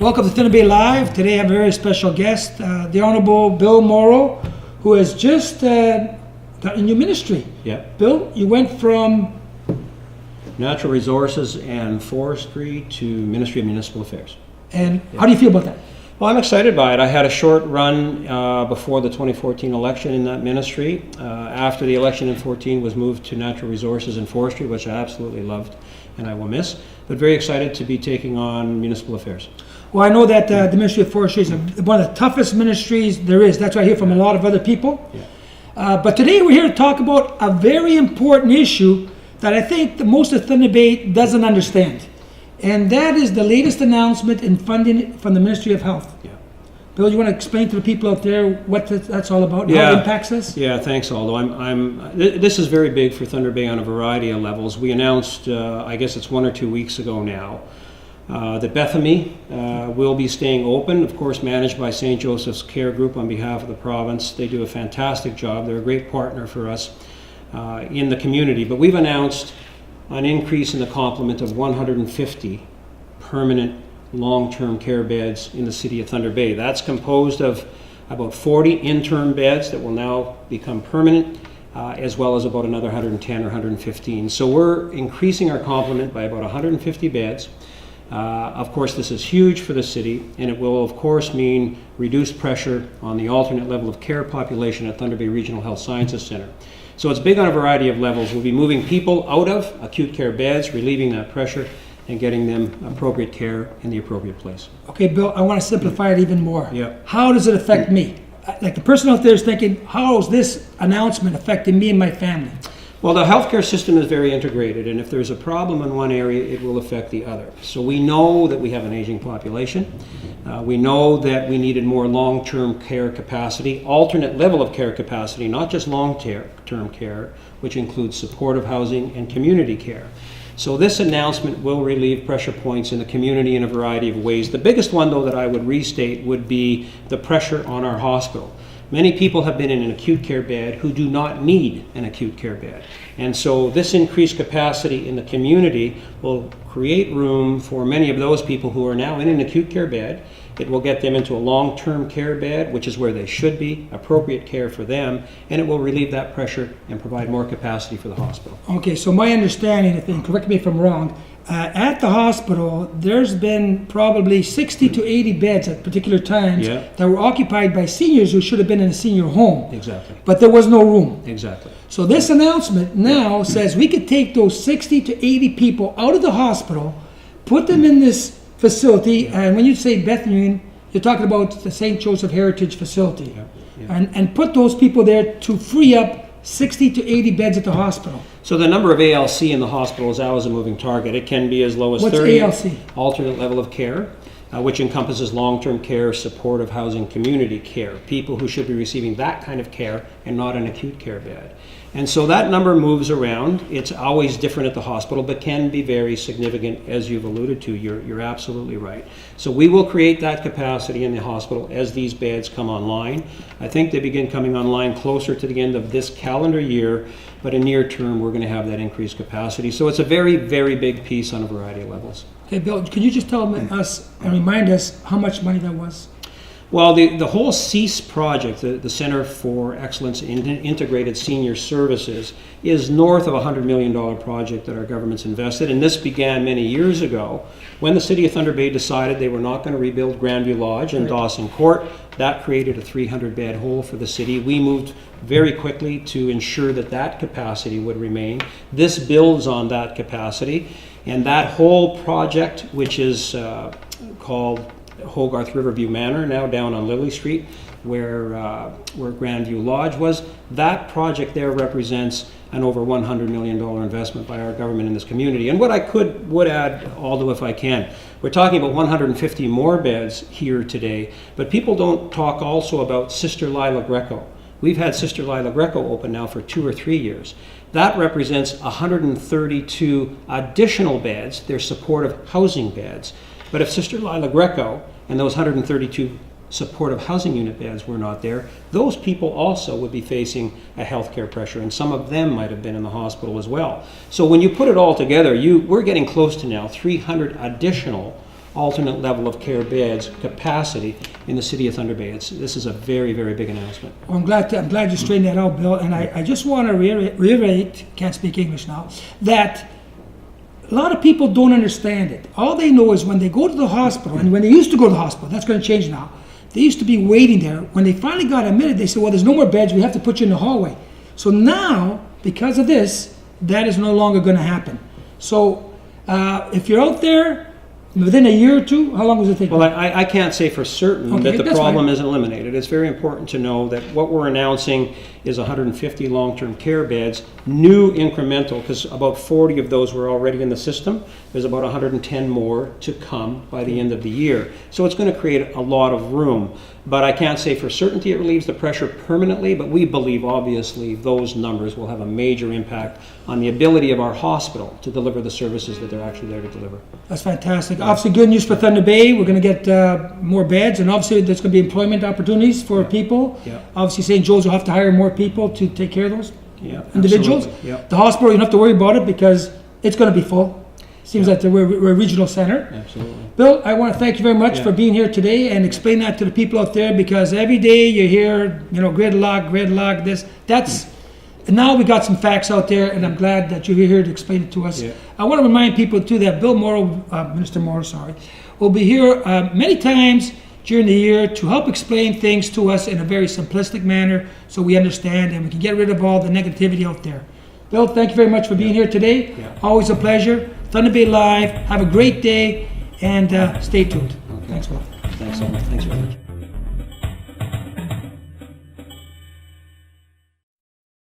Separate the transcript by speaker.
Speaker 1: Welcome to Thunder Bay Live. Today I have a very special guest, the Honorable Bill Morrow, who has just got a new ministry.
Speaker 2: Yeah.
Speaker 1: Bill, you went from
Speaker 2: Natural Resources and Forestry to Ministry of Municipal Affairs.
Speaker 1: And how do you feel about that?
Speaker 2: Well, I'm excited by it. I had a short run before the 2014 election in that ministry. After the election in 2014 was moved to Natural Resources and Forestry, which I absolutely loved and I will miss, but very excited to be taking on municipal affairs.
Speaker 1: Well, I know that the Ministry of Forestry is one of the toughest ministries there is. That's what I hear from a lot of other people.
Speaker 2: Yeah.
Speaker 1: But today we're here to talk about a very important issue that I think that most of Thunder Bay doesn't understand. And that is the latest announcement in funding from the Ministry of Health.
Speaker 2: Yeah.
Speaker 1: Bill, you want to explain to the people out there what that's all about,
Speaker 2: Yeah.
Speaker 1: how it impacts us?
Speaker 2: Yeah, thanks, Aldo. This is very big for Thunder Bay on a variety of levels. We announced, I guess it's 1 or 2 weeks ago now, that Bethammi will be staying open, of course managed by St. Joseph's Care Group on behalf of the province. They do a fantastic job. They're a great partner for us in the community. But we've announced an increase in the complement of 150 permanent long-term care beds in the city of Thunder Bay. That's composed of about 40 interim beds that will now become permanent, as well as about another 110 or 115. So we're increasing our complement by about 150 beds. Of course, this is huge for the city, and it will, of course, mean reduced pressure on the alternate level of care population at Thunder Bay Regional Health Sciences Centre. So it's big on a variety of levels. We'll be moving people out of acute care beds, relieving that pressure, and getting them appropriate care in the appropriate place.
Speaker 1: Okay, Bill, I want to simplify it even more.
Speaker 2: Yeah.
Speaker 1: How does it affect me? Like the person out there is thinking, how is this announcement affecting me and my family?
Speaker 2: Well, the healthcare system is very integrated, and if there's a problem in one area, it will affect the other. So we know that we have an aging population. We know that we needed more long-term care capacity, alternate level of care capacity, not just long-term care, which includes supportive housing and community care. So this announcement will relieve pressure points in the community in a variety of ways. The biggest one, though, that I would restate would be the pressure on our hospital. Many people have been in an acute care bed who do not need an acute care bed. And so this increased capacity in the community will create room for many of those people who are now in an acute care bed. It will get them into a long-term care bed, which is where they should be, appropriate care for them, and it will relieve that pressure and provide more capacity for the hospital.
Speaker 1: Okay, so my understanding, and correct me if I'm wrong, at the hospital, there's been probably 60 to 80 beds at particular times that were occupied by seniors who should have been in a senior home.
Speaker 2: Exactly.
Speaker 1: But there was no room.
Speaker 2: Exactly.
Speaker 1: So this announcement now says we could take those 60 to 80 people out of the hospital, put them in this facility, and when you say Bethammi, you're talking about the St. Joseph Heritage Facility, and put those people there to free up 60 to 80 beds at the hospital.
Speaker 2: So the number of ALC in the hospital is always a moving target. It can be as low as
Speaker 1: What's
Speaker 2: 30
Speaker 1: ALC?
Speaker 2: alternate level of care, which encompasses long-term care, supportive housing, community care, people who should be receiving that kind of care and not an acute care bed. And so that number moves around. It's always different at the hospital, but can be very significant, as you've alluded to. You're absolutely right. So we will create that capacity in the hospital as these beds come online. I think they begin coming online closer to the end of this calendar year, but in near term, we're going to have that increased capacity. So it's a very, very big piece on a variety of levels.
Speaker 1: Okay, Bill, can you just tell us and remind us how much money that was?
Speaker 2: Well, the whole CEASE project, the Center for Excellence in Integrated Senior Services, is north of a $100 million project that our government's invested. And this began many years ago when the City of Thunder Bay decided they were not going to rebuild Grandview Lodge and Dawson Court. That created a 300-bed hole for the city. We moved very quickly to ensure that that capacity would remain. This builds on that capacity. And that whole project, which is called Hogarth Riverview Manor, now down on Lily Street, where Grandview Lodge was. That project there represents an over $100 million investment by our government in this community. And what I would add, although if I can, we're talking about 150 more beds here today, but people don't talk also about Sister Lila Greco. We've had Sister Lila Greco open now for 2 or 3 years. That represents 132 additional beds. They're supportive housing beds. But if Sister Lila Greco and those 132 supportive housing unit beds were not there, those people also would be facing a healthcare pressure, and some of them might have been in the hospital as well. So when you put it all together, we're getting close to now 300 additional alternate level of care beds capacity in the city of Thunder Bay. This is a very, very big announcement.
Speaker 1: Well, I'm glad you straightened that out, Bill. And I just want to reiterate, can't speak English now, that a lot of people don't understand it. All they know is when they go to the hospital, and when they used to go to the hospital, that's going to change now. They used to be waiting there. When they finally got admitted, they said, well, there's no more beds. We have to put you in the hallway. So now, because of this, that is no longer going to happen. So if you're out there, within a year or two, how long does it take?
Speaker 2: Well, I can't say for certain
Speaker 1: Okay,
Speaker 2: that the
Speaker 1: that's
Speaker 2: problem
Speaker 1: fine.
Speaker 2: is eliminated. It's very important to know that what we're announcing is 150 long-term care beds, new incremental, because about 40 of those were already in the system. There's about 110 more to come by the end of the year. So it's going to create a lot of room. But I can't say for certainty it relieves the pressure permanently, but we believe obviously those numbers will have a major impact on the ability of our hospital to deliver the services that they're actually there to deliver.
Speaker 1: That's fantastic. Obviously, good news for Thunder Bay. We're going to get more beds, and obviously there's going to be employment opportunities for people.
Speaker 2: Yeah.
Speaker 1: Obviously, St. Joe's will have to hire more people to take care of those individuals.
Speaker 2: Absolutely. Yeah.
Speaker 1: The hospital, you don't have to worry about it because it's going to be full. Seems like we're a regional center.
Speaker 2: Absolutely.
Speaker 1: Bill, I want to thank you very much
Speaker 2: Yeah.
Speaker 1: for being here today and explain that to the people out there, because every day you hear, gridlock, this, that's, and now we got some facts out there, and I'm glad that you're here to explain it to us.
Speaker 2: Yeah.
Speaker 1: I want to remind people too that Bill Morrow, Minister Morrow, will be here many times during the year to help explain things to us in a very simplistic manner so we understand and we can get rid of all the negativity out there. Bill, thank you very much for being here today.
Speaker 2: Yeah.
Speaker 1: Always a pleasure. Thunder Bay Live. Have a great day and stay tuned.
Speaker 2: Okay.
Speaker 1: Thanks, Bill.
Speaker 2: Thanks so much. Thanks very much.